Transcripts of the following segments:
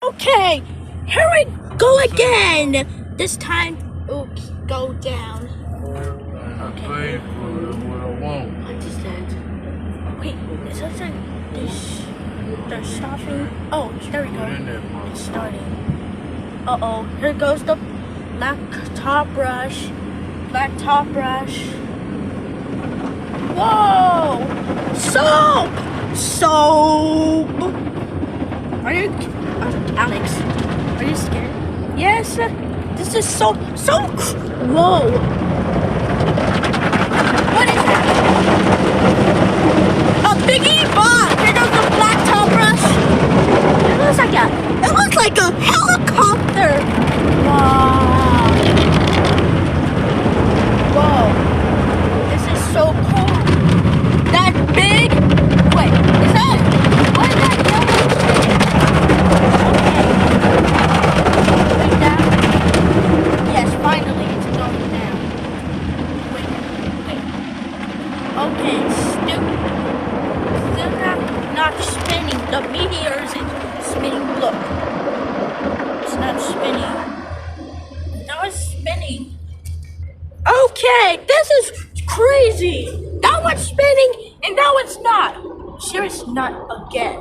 Okay, here we go again. This time, oops, go down. Okay. What I want. I just did. Wait, it looks like they're stopping. Oh, there we go. It's starting. Uh-oh, here goes the black top brush. Black top brush. Whoa! Soap! Soap! Are you, Alex, are you scared? Yes, this is so, whoa! What is that? A biggie bot! Here goes the black top brush. It looks like a helicopter! Wow! Whoa! This is so cool! That big? Wait, is that? What is that yellow thing? Okay. Wait, down? Yes, finally it's going down. Wait. Okay, still not spinning. The meteor isn't spinning. Look. It's not spinning. Now it's spinning. Okay, this is crazy. That one's spinning and now it's not. Sure, it's not again.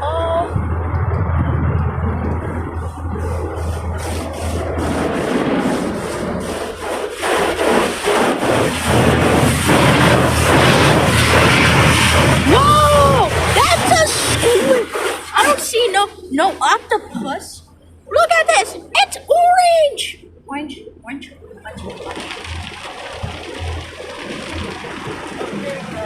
Oh. Whoa! That's a squid. I don't see no octopus. Look at this. It's orange. Orange. Oh, there we go.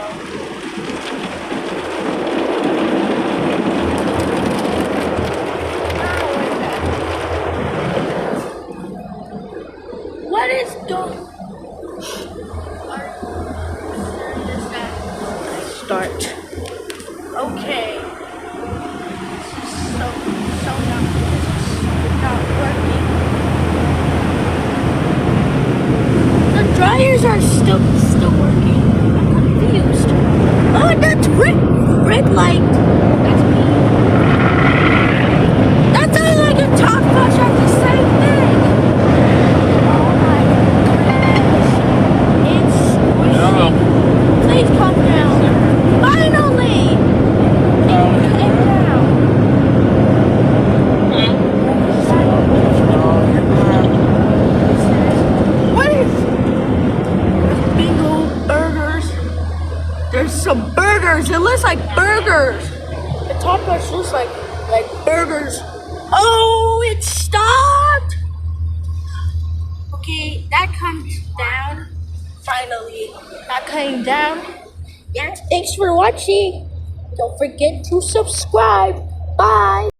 What is going? Start. Okay. This is so not working. The dryers are still working. I'm confused. Oh, that's red light. That's me. That sounds like a top brush at the same thing. Oh my goodness. It's squishing. Please calm down. Finally! It came down. What is bingo burgers? There's some burgers. It looks like burgers. The top brush looks like burgers. Oh, it stopped. Okay, that comes down. Finally, that came down. Yes, thanks for watching. Don't forget to subscribe. Bye.